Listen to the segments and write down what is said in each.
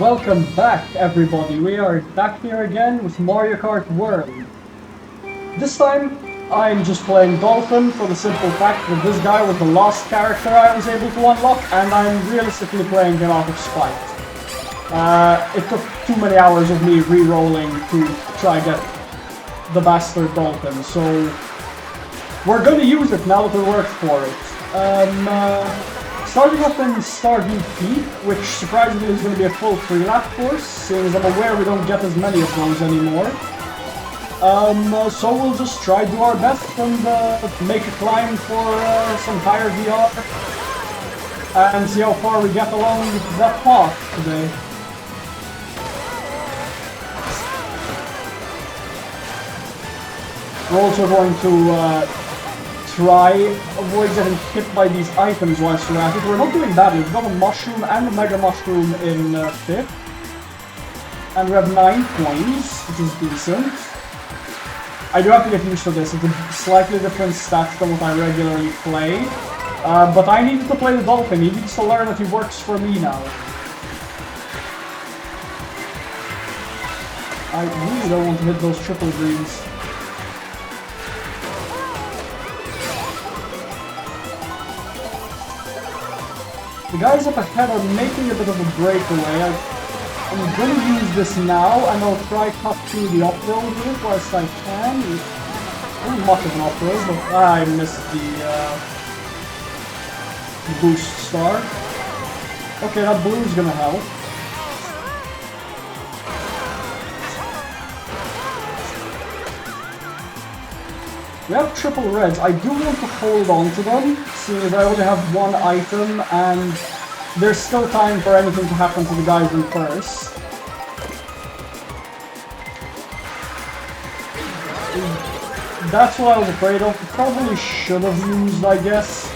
Welcome back, everybody. We are back here again with Mario Kart World. This time, I'm just playing Dolphin for the simple fact that this guy was the last character I was able to unlock, and I'm realistically playing him out of spite. It took too many hours of me re-rolling to try and get the bastard Dolphin, so we're gonna use it now that it worked for it. Starting off in Stardew Peak, which surprisingly is going to be a full free lap course, seeing as I'm aware we don't get as many of those anymore. So we'll just try to do our best and make a climb for some higher VR and see how far we get along that path today. We're also going to try avoid getting hit by these items whilst we're at it. We're not doing badly. We've got a mushroom and a mega mushroom in 5th. And we have 9 coins, which is decent. I do have to get used to this. It's a slightly different stat than what I regularly play. But I needed to play the Dolphin. He needs to learn that he works for me now. I really don't want to hit those triple greens. The guys up ahead are making a bit of a breakaway. I'm going to use this now, and I'll try cut through the uphill here whilst I can. Not much of an uphill, but I missed the boost star. Okay, that blue's going to help. We have triple reds. I do want to hold on to them, seeing as I only have one item and there's still time for anything to happen to the guys in first. That's what I was afraid of. Probably should have used, I guess,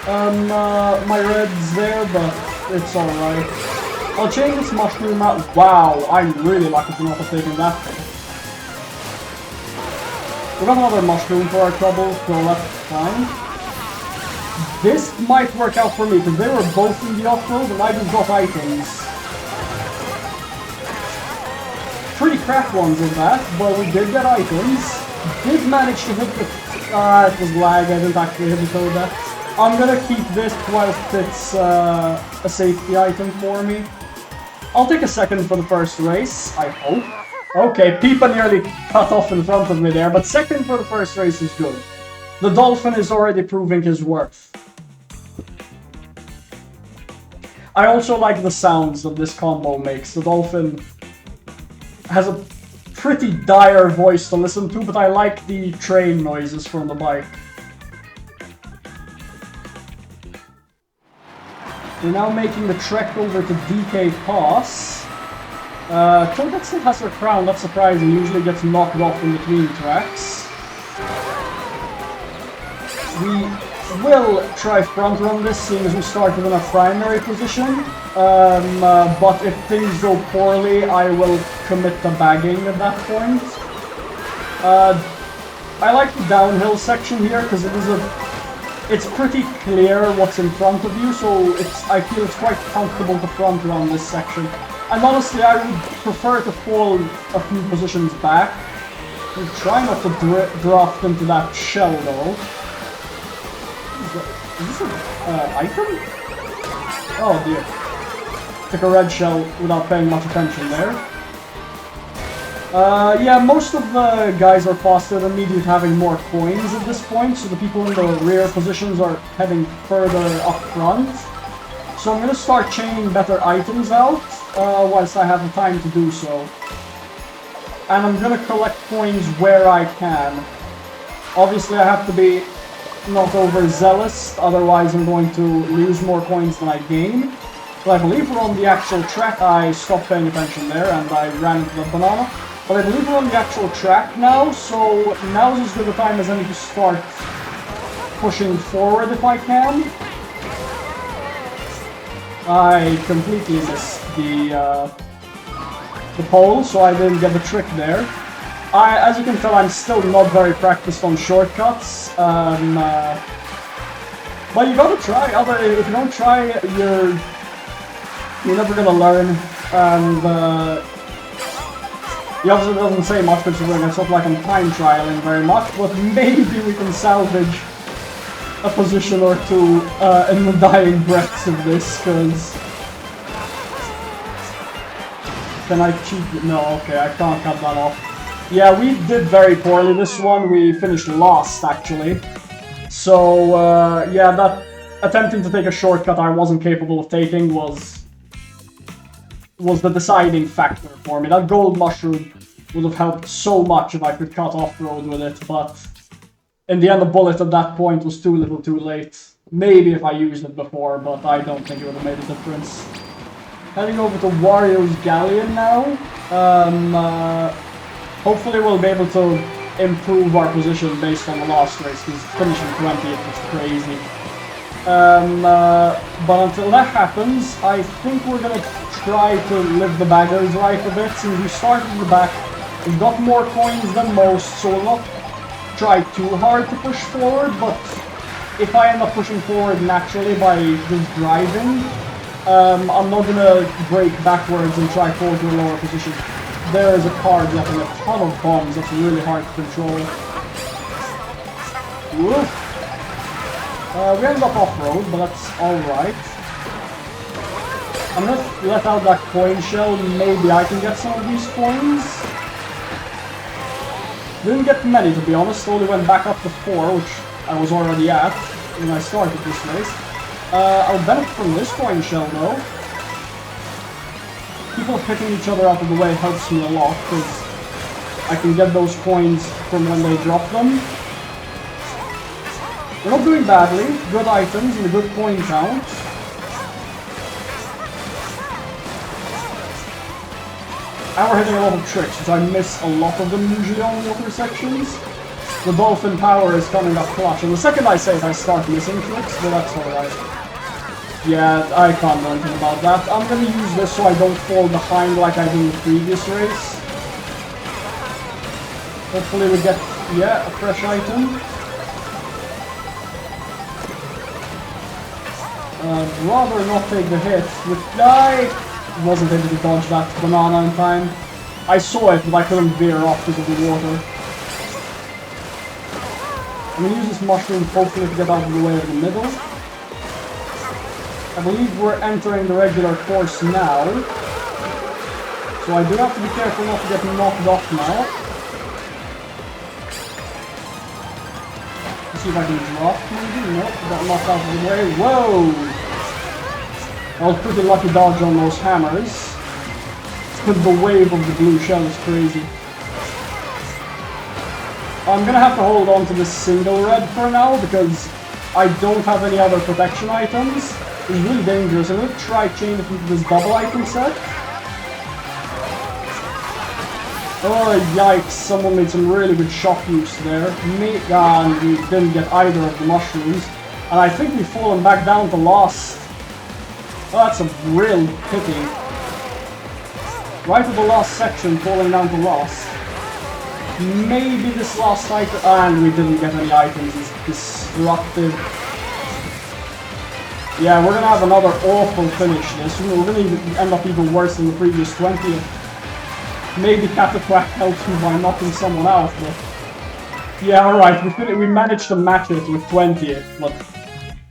my reds there, but it's alright. I'll change this mushroom out. Wow, I'm really lucky to not have taken that thing. We got another mushroom for our trouble, so that's fine. This might work out for me, because they were both in the off-road and I just got items. Pretty crap ones of that, but we did get items. Did manage to hit the... it was lag, I didn't actually hit the code there. I'm gonna keep this whilst it's a safety item for me. I'll take a second for the first race, I hope. Okay, Peepa nearly cut off in front of me there, but second for the first race is good. The Dolphin is already proving his worth. I also like the sounds that this combo makes. The Dolphin has a pretty dire voice to listen to, but I like the train noises from the bike. We're now making the trek over to DK Pass. Toadette still has her crown, that's surprising, usually gets knocked off in between tracks. We will try front run this, seeing as we started in a primary position, but if things go poorly, I will commit to bagging at that point. I like the downhill section here, because it's pretty clear what's in front of you, so I feel it's quite comfortable to front run this section. And honestly, I would prefer to fall a few positions back. And try not to draft into that shell, though. Is this an item? Oh dear. Took a red shell without paying much attention there. Yeah, most of the guys are faster than me due to having more coins at this point, so the people in the rear positions are heading further up front. So I'm going to start chaining better items out, whilst I have the time to do so. And I'm going to collect coins where I can. Obviously I have to be not overzealous, otherwise I'm going to lose more coins than I gain. But I believe we're on the actual track. I stopped paying attention there and I ran into the banana. But I believe we're on the actual track now, so now's as good a time as any to start pushing forward if I can. I completely missed the pole, so I didn't get the trick there. As you can tell, I'm still not very practiced on shortcuts, but you gotta try. If you don't try, You're never gonna learn, and he obviously doesn't say much considering it's not like I'm time trialing very much, but maybe we can salvage a position or two in the dying breaths of this, because... Can I cheat? No, okay, I can't cut that off. Yeah, we did very poorly this one. We finished last, actually. So, yeah, that attempting to take a shortcut I wasn't capable of taking was the deciding factor for me. That gold mushroom would have helped so much if I could cut off-road with it, but in the end the bullet at that point was too little too late. Maybe if I used it before, but I don't think it would have made a difference. Heading over to Wario's Galleon now. Hopefully we'll be able to improve our position based on the last race, because finishing 20th was crazy. But until that happens, I think we're gonna try to live the bagger's life a bit. Since we started in the back, we've got more coins than most, so we'll not try too hard to push forward, but if I end up pushing forward naturally by just driving, I'm not gonna break backwards and try forward to a lower position. There is a car dropping a ton of bombs, that's really hard to control. Woof. We ended up off-road, but that's alright. I'm gonna let out that coin shell, maybe I can get some of these coins. Didn't get many, to be honest, only went back up to 4, which I was already at when I started this race. I'll benefit from this coin shell though. People picking each other out of the way helps me a lot, because I can get those coins from when they drop them. We're not doing badly, good items and a good coin count. And we're hitting a lot of tricks, which I miss a lot of them usually on water sections. The Dolphin power is coming up clutch, and the second I say it I start missing tricks, but that's alright. Yeah, I can't do anything about that. I'm gonna use this so I don't fall behind like I did in the previous race. Hopefully we get, yeah, a fresh item. Rather not take the hit, which I wasn't able to dodge that banana in time. I saw it, but I couldn't veer off because of the water. I'm gonna use this mushroom hopefully to get out of the way of the middle. I believe we're entering the regular course now. So I do have to be careful not to get knocked off now. Let's see if I can drop maybe. Nope, got knocked out of the way. Whoa! That was pretty lucky dodge on those hammers. The wave of the blue shell is crazy. I'm gonna have to hold on to this single red for now because I don't have any other protection items. It's really dangerous. I'm gonna try chaining it into this double item set. Oh yikes, someone made some really good shock use there. And we didn't get either of the mushrooms. And I think we've fallen back down to last. Oh, that's a real pity. Right at the last section, falling down to last. Maybe this last item, and we didn't get any items, it's disruptive. Yeah, we're gonna have another awful finish this. We're gonna end up even worse than the previous 20th. Maybe Cataquack helps me by knocking someone out, but... Yeah, alright, we managed to match it with 20th, but...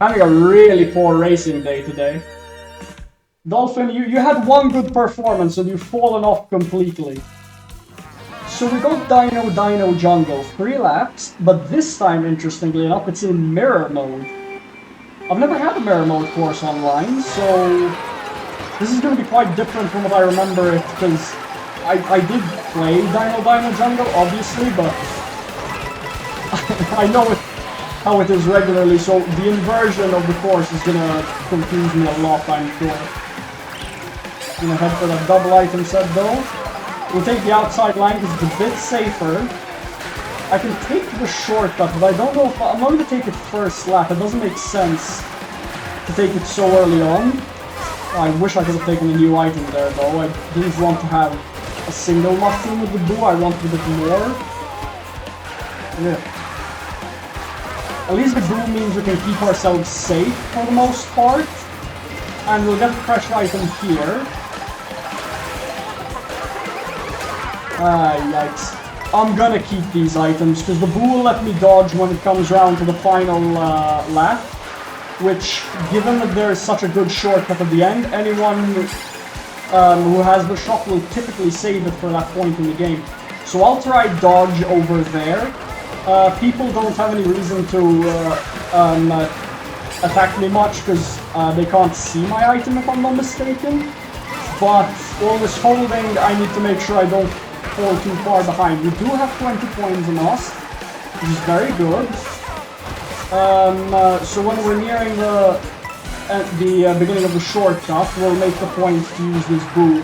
Having a really poor racing day today. Dolphin, you had one good performance and you've fallen off completely. So we got Dino Dino Jungle 3 laps, but this time, interestingly enough, it's in mirror mode. I've never had a mirror mode course online, so this is going to be quite different from what I remember it, because I did play Dino Dino Jungle, obviously, but I know how it is regularly, so the inversion of the course is going to confuse me a lot, I'm sure. I'm going to head for that double item set though. We'll take the outside line because it's a bit safer. I can take the shortcut, but I don't know if I'm not going to take it first lap. It doesn't make sense to take it so early on. I wish I could have taken a new item there though. I didn't want to have a single mushroom with the boo. I wanted a bit more. Yeah. At least the boo means we can keep ourselves safe for the most part. And we'll get the fresh item here. Ah, yikes. I'm gonna keep these items, because the Boo will let me dodge when it comes around to the final lap. Which, given that there is such a good shortcut at the end, anyone who has the shot will typically save it for that point in the game. So I'll try dodge over there. People don't have any reason to attack me much because they can't see my item if I'm not mistaken. But all this holding, I need to make sure I don't fall too far behind. We do have 20 points in us, which is very good. So when we're nearing the beginning of the shortcut, we'll make the point to use this Boo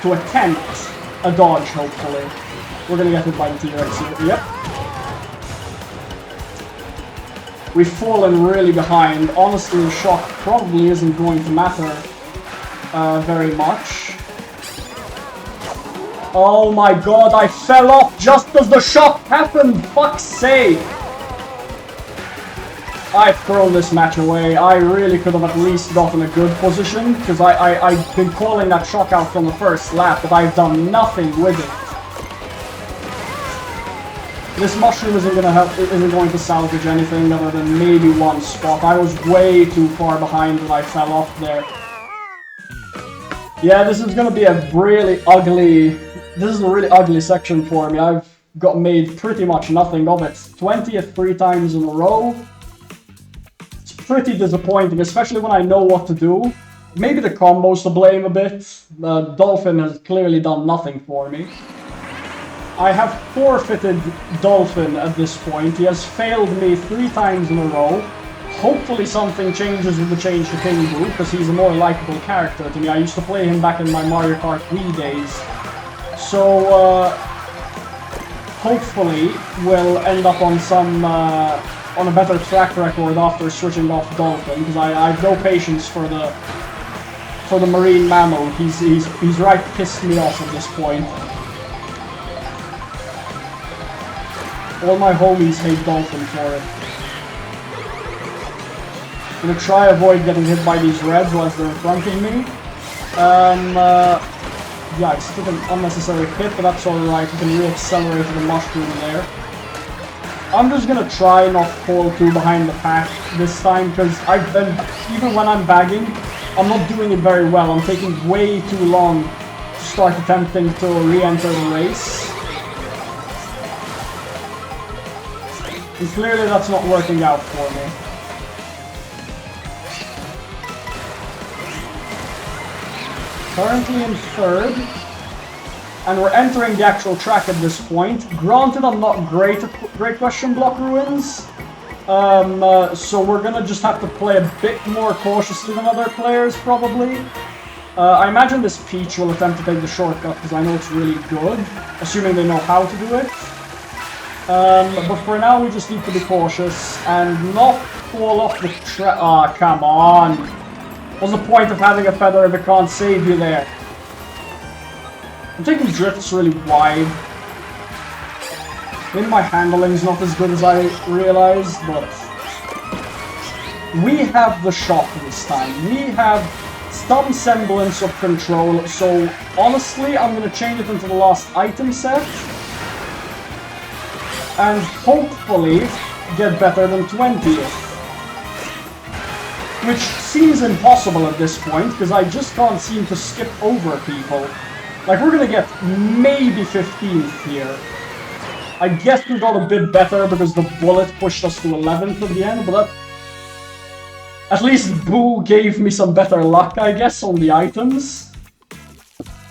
to attempt a dodge, hopefully. We're gonna get hit by the T-Rex here. Yep. We've fallen really behind. Honestly, the shock probably isn't going to matter very much. Oh my god, I fell off just as the shock happened! Fuck's sake! I've thrown this match away. I really could have at least gotten a good position, because I've been calling that shock out from the first lap, but I've done nothing with it. This mushroom isn't going to salvage anything other than maybe one spot. I was way too far behind when I fell off there. Yeah, this is gonna be a really ugly... This is a really ugly section for me. I've got made pretty much nothing of it. 20th 3 times in a row. It's pretty disappointing, especially when I know what to do. Maybe the combos to blame a bit. Dolphin has clearly done nothing for me. I have forfeited Dolphin at this point. He has failed me 3 times in a row. Hopefully something changes with the change to King Boo, because he's a more likable character to me. I used to play him back in my Mario Kart Wii days. So, hopefully we'll end up on some, on a better track record after switching off Dolphin, because I have no patience for the marine mammal. He's right pissed me off at this point. All my homies hate Dolphin for it. I'm gonna try avoid getting hit by these reds whilst they're in front of me. Yeah, I just took an unnecessary hit, but that's alright. We can re-accelerate the mushroom there. I'm just gonna try not fall too behind the pack this time, because I've been, even when I'm bagging, I'm not doing it very well. I'm taking way too long to start attempting to re-enter the race. And clearly that's not working out for me. Currently in 3rd. And we're entering the actual track at this point. Granted, I'm not great at Great Question Block Ruins. So we're gonna just have to play a bit more cautiously than other players, probably. I imagine this Peach will attempt to take the shortcut, because I know it's really good. Assuming they know how to do it. But for now, we just need to be cautious and not fall off the track. Ah, come on! What's the point of having a feather if it can't save you there? I'm taking drifts really wide. Maybe my handling's not as good as I realized, but... We have the shot this time. We have some semblance of control, so honestly, I'm gonna change it into the last item set. And hopefully get better than 20th. Which seems impossible at this point, because I just can't seem to skip over people. Like, we're gonna get maybe 15th here. I guess we got a bit better because the bullet pushed us to 11th at the end, but that... At least Boo gave me some better luck, I guess, on the items.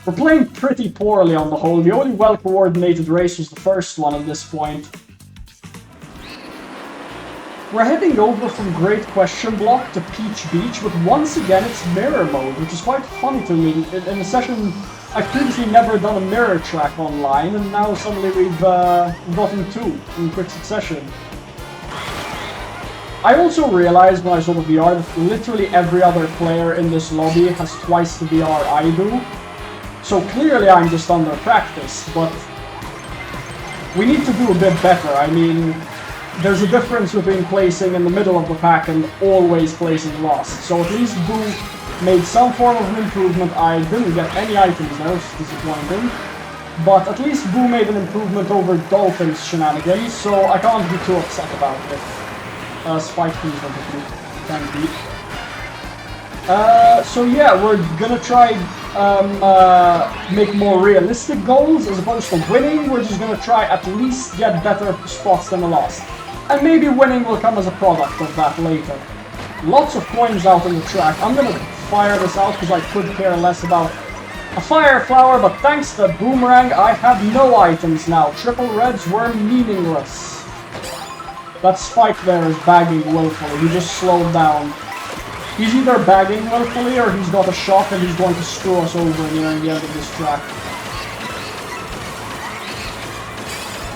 We're playing pretty poorly on the whole. The only well-coordinated race was the first one at this point. We're heading over from Great Question Block to Peach Beach, but once again it's mirror mode, which is quite funny to me. In a session, I've previously never done a mirror track online, and now suddenly we've gotten 2 in quick succession. I also realized when I saw the VR that literally every other player in this lobby has twice the VR I do. So clearly I'm just under practice, but we need to do a bit better. I mean, there's a difference between placing in the middle of the pack and always placing last. So at least Boo Made some form of an improvement. I didn't get any items there, which is disappointing. But at least Boo made an improvement over Dolphin's shenanigans, so I can't be too upset about it. Spike, please don't hit me. Thank you. So yeah, we're gonna try make more realistic goals as opposed to winning. We're just gonna try at least get better spots than the last. And maybe winning will come as a product of that later. Lots of coins out on the track. I'm gonna fire this out because I could care less about a fire flower, but thanks to Boomerang, I have no items now. Triple reds were meaningless. That Spike there is bagging willfully. He just slowed down. He's either bagging willfully or he's got a shock and he's going to screw us over nearing the end of this track.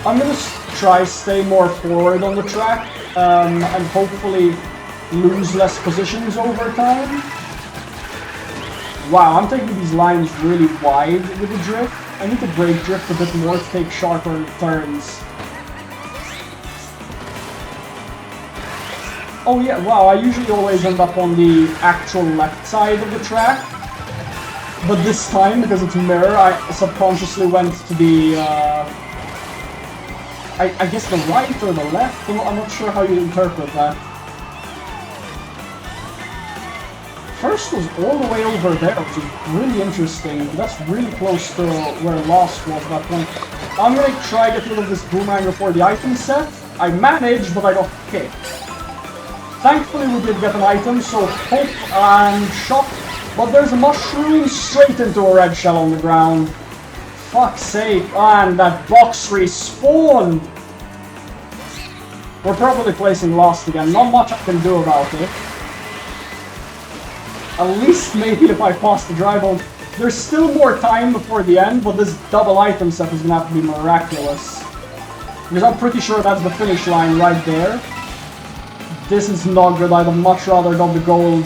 I'm gonna try stay more forward on the track and hopefully lose less positions over time. Wow, I'm taking these lines really wide with the drift. I need to brake drift a bit more to take sharper turns. Oh yeah, wow, I usually always end up on the actual left side of the track. But this time, because it's mirror, I subconsciously went to the, I guess the right or the left? I'm not sure how you interpret that. First was all the way over there, which is really interesting. That's really close to where Lost was at that point. I'm gonna try to get rid of this Boomerang before the item set. I managed, but I got kicked. Thankfully we did get an item, so hope and shock. But there's a mushroom straight into a red shell on the ground. Fuck's sake, and that box respawned! We're probably placing Lost again, not much I can do about it. At least maybe if I pass the dry bone. There's still more time before the end, but this double item set is gonna have to be miraculous. Because I'm pretty sure that's the finish line right there. This is not good, I'd have much rather got the gold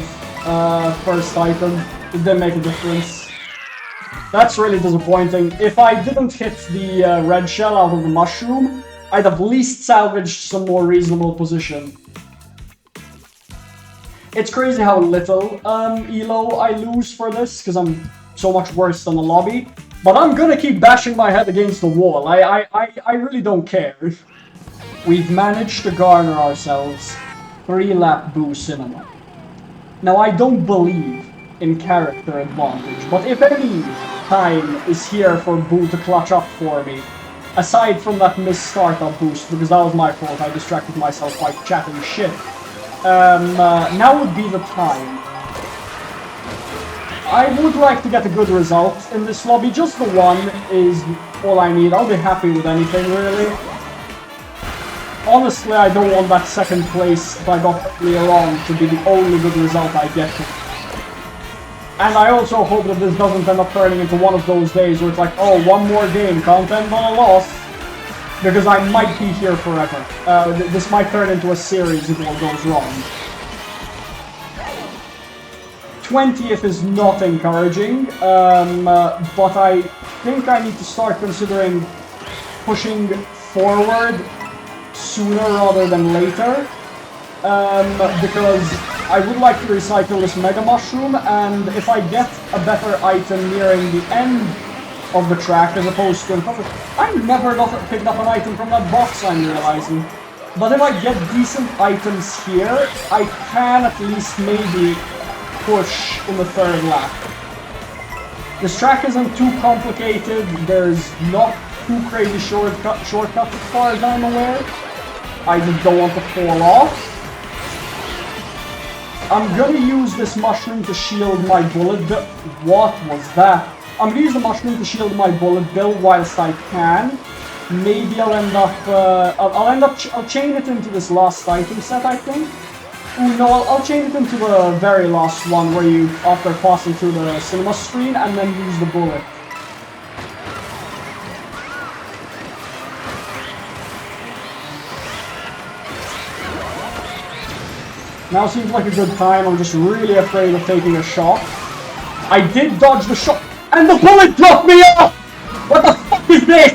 first item. It didn't make a difference. That's really disappointing. If I didn't hit the red shell out of the mushroom, I'd have at least salvaged some more reasonable position. It's crazy how little elo I lose for this, because I'm so much worse than the lobby. But I'm gonna keep bashing my head against the wall. I really don't care. We've managed to garner ourselves 3-lap Boo Cinema. Now I don't believe in character advantage, but if any time is here for Boo to clutch up for me, aside from that missed startup boost, because that was my fault, I distracted myself by chatting shit. Now would be the time. I would like to get a good result in this lobby. Just the one is all I need. I'll be happy with anything, really. Honestly, I don't want that second place if I got earlier on to be the only good result I get. And I also hope that this doesn't end up turning into one of those days where it's like, oh, one more game, can't end on a loss. Because I might be here forever. This might turn into a series if all goes wrong. 20th is not encouraging, but I think I need to start considering pushing forward sooner rather than later. Because I would like to recycle this Mega Mushroom, and if I get a better item nearing the end of the track as opposed to... I never picked up an item from that box, I'm realizing. But if I get decent items here, I can at least maybe push in the third lap. This track isn't too complicated, there's not too crazy shortcuts as far as I'm aware. I just don't want to fall off. I'm gonna use this mushroom to shield my bullet bill. What was that? I'm gonna use the mushroom to shield my bullet bill whilst I can. Maybe I'll end up, I'll chain it into this last item set, I think. Ooh, no, I'll chain it into the very last one where you, after passing through the cinema screen, and then use the bullet. Now seems like a good time. I'm just really afraid of taking a shot. I did dodge the shot, and the bullet dropped me off! What the fuck is this?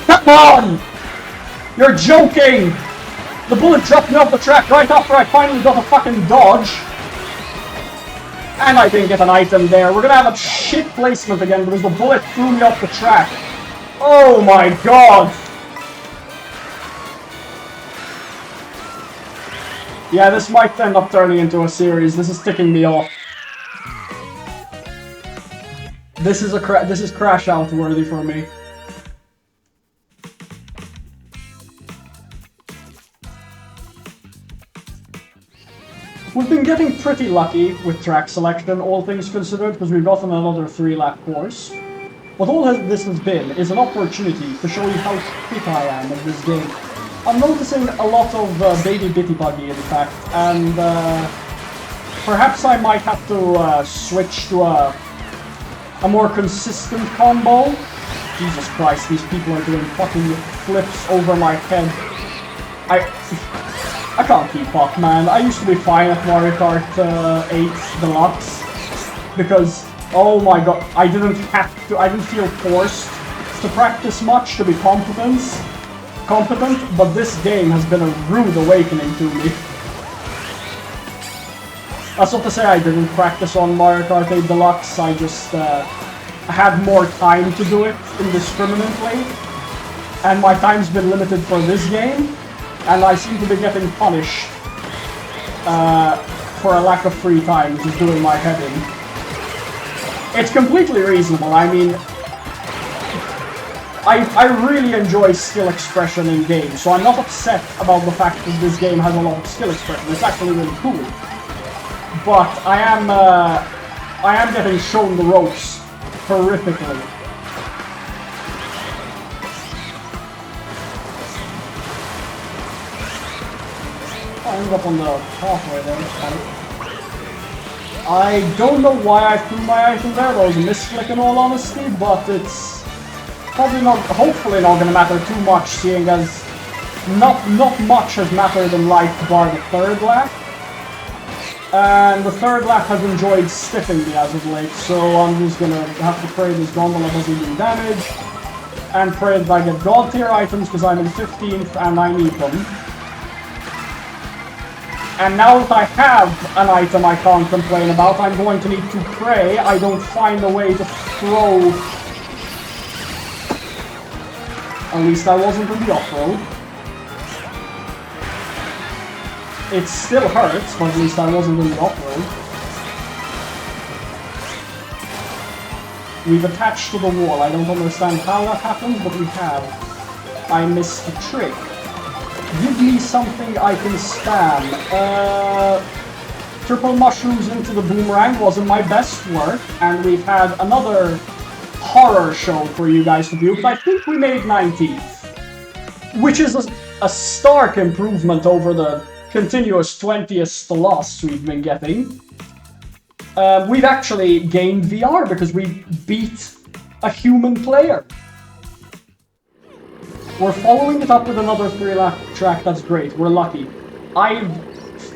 Come on! You're joking! The bullet dropped me off the track right after I finally got a fucking dodge. And I didn't get an item there. We're gonna have a shit placement again because the bullet threw me off the track. Oh my god! Yeah, this might end up turning into a series. This is ticking me off. This is crash out worthy for me. We've been getting pretty lucky with track selection, all things considered, because we've gotten another 3-lap course. What all this has been is an opportunity to show you how quick I am in this game. I'm noticing a lot of baby bitty buggy, in fact, and perhaps I might have to switch to a more consistent combo. Jesus Christ, these people are doing fucking flips over my head. I can't keep up, man. I used to be fine at Mario Kart 8 Deluxe because, oh my god, I didn't feel forced to practice much to be competent, but this game has been a rude awakening to me. That's not to say I didn't practice on Mario Kart 8 Deluxe, I just had more time to do it indiscriminately, and my time's been limited for this game. And I seem to be getting punished for a lack of free time, which is doing my head in. It's completely reasonable. I mean, I really enjoy skill expression in games, so I'm not upset about the fact that this game has a lot of skill expression. It's actually really cool. But I am getting shown the ropes horrifically. I ended up on the pathway there. I don't know why I threw my item there. That was a misclick in all honesty, but it's probably not, hopefully not gonna matter too much, seeing as not much has mattered in life bar the third lap. And the third lap has enjoyed stiffing me as of late, so I'm just gonna have to pray this gondola doesn't do damage, and pray that I get god tier items because I'm in 15th and I need them. And now that I have an item I can't complain about, I'm going to need to pray I don't find a way to throw... At least I wasn't in the off-road. It still hurts, but at least I wasn't in the off-road. We've attached to the wall. I don't understand how that happened, but we have. I missed the trick. Give me something I can spam. Triple mushrooms into the boomerang wasn't my best work, and we've had another horror show for you guys to view, but I think we made 19th. Which is a stark improvement over the continuous 20th loss we've been getting. We've actually gained VR because we beat a human player. We're following it up with another 3-lap track, that's great, we're lucky. I've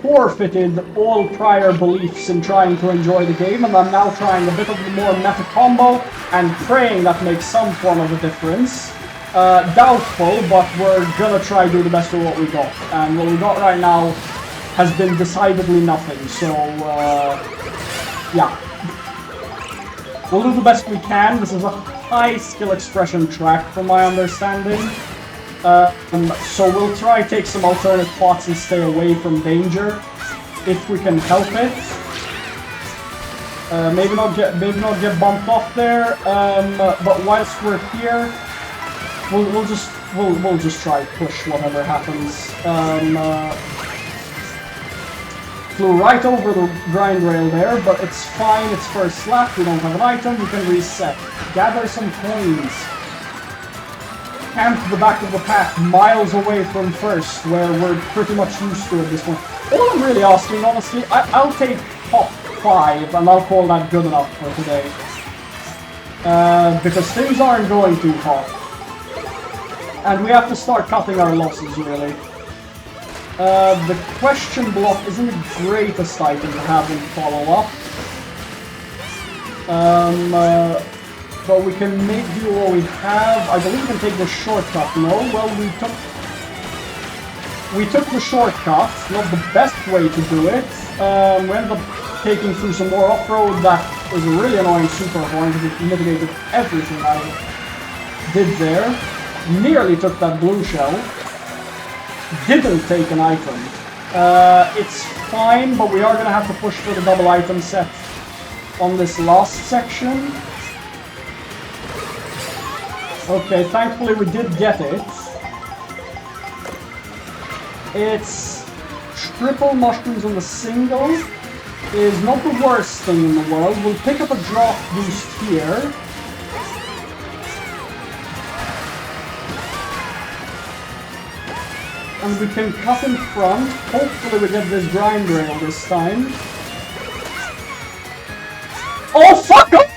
forfeited all prior beliefs in trying to enjoy the game, and I'm now trying a bit of the more meta combo, and praying that makes some form of a difference. Doubtful, but we're gonna try to do the best with what we got. And what we got right now has been decidedly nothing, so, yeah. We'll do the best we can. This is a high skill expression track, from my understanding. So we'll try to take some alternate plots and stay away from danger, if we can help it. Maybe not get bumped off there. But whilst we're here, we'll just try to push whatever happens. Flew right over the grind rail there, but it's fine. It's first lap. We don't have an item. We can reset. Gather some coins. Camp to the back of the pack, miles away from first, where we're pretty much used to at this point. All I'm really asking, honestly, I'll take top 5, and I'll call that good enough for today. Because things aren't going too hot. And we have to start cutting our losses, really. The question block isn't the greatest item to have in follow-up. But we can make do what we have. I believe we can take the shortcut. No? Well, we took the shortcut. Not the best way to do it. We ended up taking through some more off-road. That is a really annoying super horn because it mitigated everything I did there. Nearly took that blue shell. Didn't take an item. It's fine, but we are going to have to push for the double item set on this last section. Okay, thankfully we did get it. It's triple mushrooms on the single. Is not the worst thing in the world. We'll pick up a drop boost here. And we can cut in front. Hopefully we get this grind rail this time. Oh fuck off!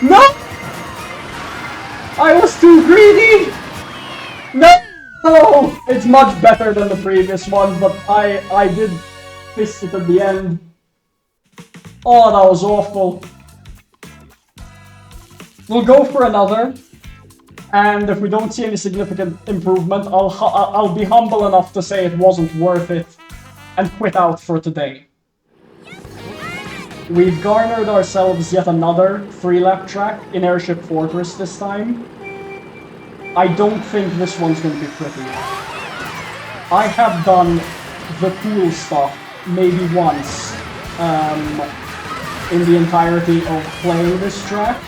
No! I was too greedy! No! It's much better than the previous one, but I did fist it at the end. Oh, that was awful. We'll go for another. And if we don't see any significant improvement, I'll be humble enough to say it wasn't worth it and quit out for today. We've garnered ourselves yet another 3-lap track in Airship Fortress this time. I don't think this one's going to be pretty. I have done the cool stuff maybe once in the entirety of playing this track.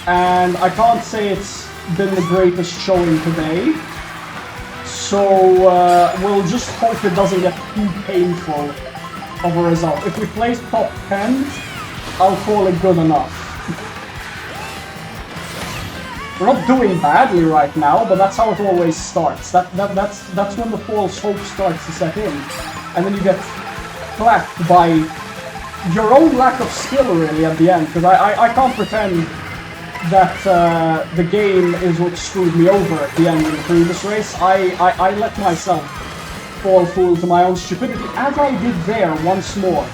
And I can't say it's been the greatest showing today. So we'll just hope it doesn't get too painful of a result. If we place top 10, I'll call it good enough. We're not doing badly right now, but that's how it always starts. That's when the false hope starts to set in. And then you get clapped by your own lack of skill really at the end, because I can't pretend that the game is what screwed me over at the end of the previous race. I let myself fall fool to my own stupidity, as I did there once more.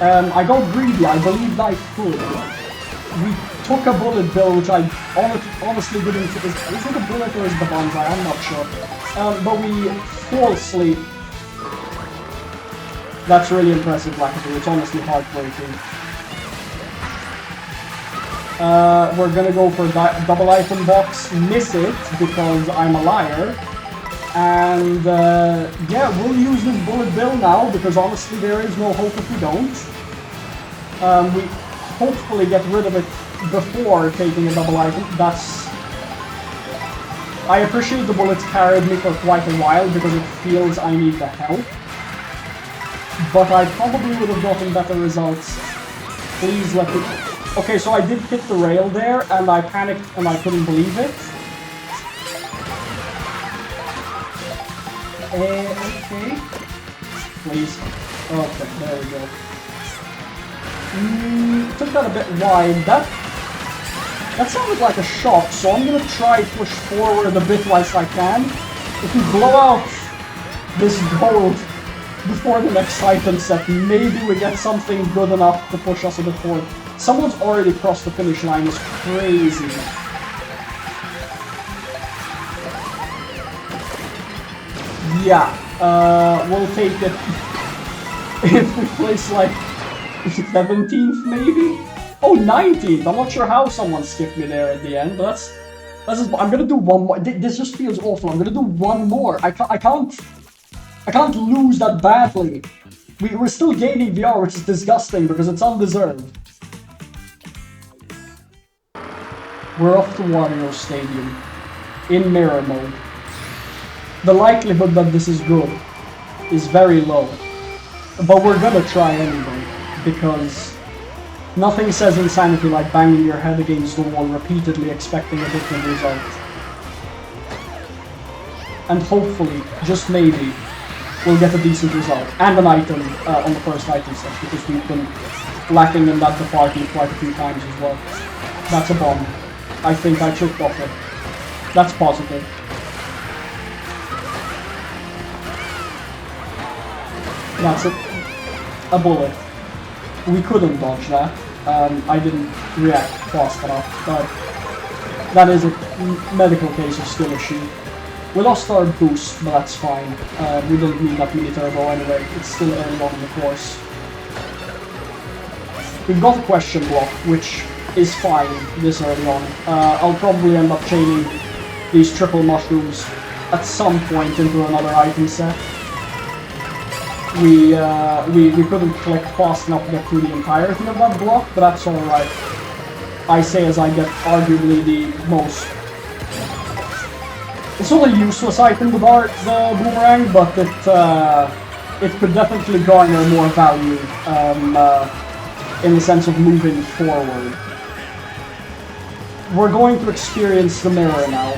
I got greedy, I believed I could. We took a bullet bill, which I honestly didn't... Is it a bullet or is it the bonsai? I'm not sure. But we falsely... That's really impressive, Blackadoo. It's honestly heartbreaking. We're gonna go for double item box, miss it because I'm a liar. And yeah, we'll use this bullet bill now because honestly there is no hope if we don't. We hopefully get rid of it before taking a double item. I appreciate the bullets carried me for quite a while because it feels I need the help. But I probably would have gotten better results. Please let me... Okay, so I did hit the rail there and I panicked and I couldn't believe it. Okay. Please. Okay, there we go. Took that a bit wide. That sounded like a shock, so I'm gonna try push forward a bit whilst I can. If we blow out this gold before the next item set, maybe we get something good enough to push us a bit forward. Someone's already crossed the finish line, it's crazy. Yeah, we'll take it if we place like 17th maybe? Oh, 19th! I'm not sure how someone skipped me there at the end, but that's just, I'm gonna do one more. This just feels awful. I'm gonna do one more. I can't lose that badly. We're still gaining VR, which is disgusting because it's undeserved. We're off to Wario Stadium in mirror mode. The likelihood that this is good is very low, but we're gonna try anyway, because nothing says insanity like banging your head against the wall repeatedly expecting a different result. And hopefully, just maybe, we'll get a decent result, and an item on the first item set, because we've been lacking in that department quite a few times as well. That's a bomb. I think I tripped off it. That's positive. That's it. A bullet. We couldn't dodge that. I didn't react fast enough, but that is a medical case of skill issue. We lost our boost, but that's fine. We didn't need that mini turbo anyway. It's still early on in the course. We've got a question block, which is fine this early on. I'll probably end up chaining these triple mushrooms at some point into another item set. We couldn't collect fast enough to get through the entirety of that block, but that's alright. I say as I get arguably the most... It's not a useless item, the boomerang, but it could definitely garner more value in the sense of moving forward. We're going to experience the mirror now.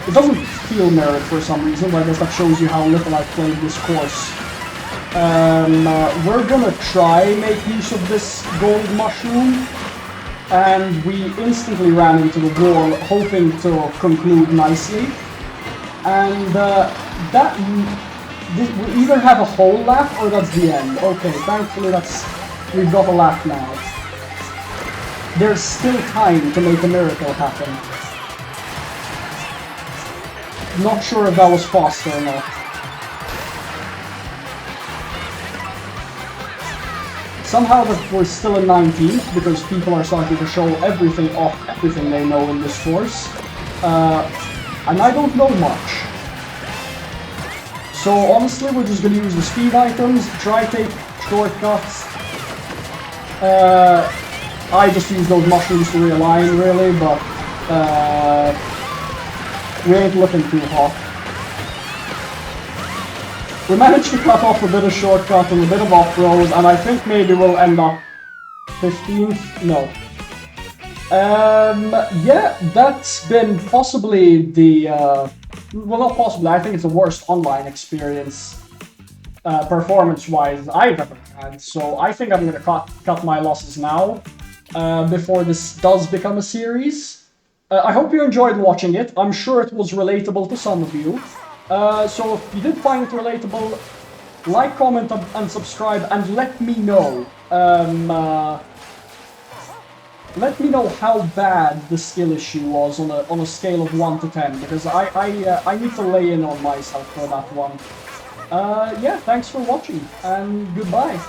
It doesn't feel mirrored for some reason, but I guess that shows you how little I've played this course. We're gonna try make use of this gold mushroom, and we instantly ran into the wall, hoping to conclude nicely. And we either have a whole lap or that's the end. Okay, thankfully we've got a lap now. There's still time to make a miracle happen. Not sure if that was faster or not. Somehow that we're still in 19th because people are starting to show everything they know in this course. And I don't know much. So honestly, we're just gonna use the speed items, try take shortcuts. I just use those mushrooms to realign really, but we ain't looking too hot. We managed to cut off a bit of shortcut and a bit of off-road, and I think maybe we'll end up 15th? No. Yeah, that's been possibly the, well not possibly, I think it's the worst online experience, performance-wise I've ever had, so I think I'm gonna cut my losses now, before this does become a series. I hope you enjoyed watching it. I'm sure it was relatable to some of you. So if you did find it relatable, like, comment, and subscribe, and let me know. Let me know how bad the skill issue was on a scale of 1 to 10, because I need to lay in on myself for that one. Yeah, thanks for watching, and goodbye.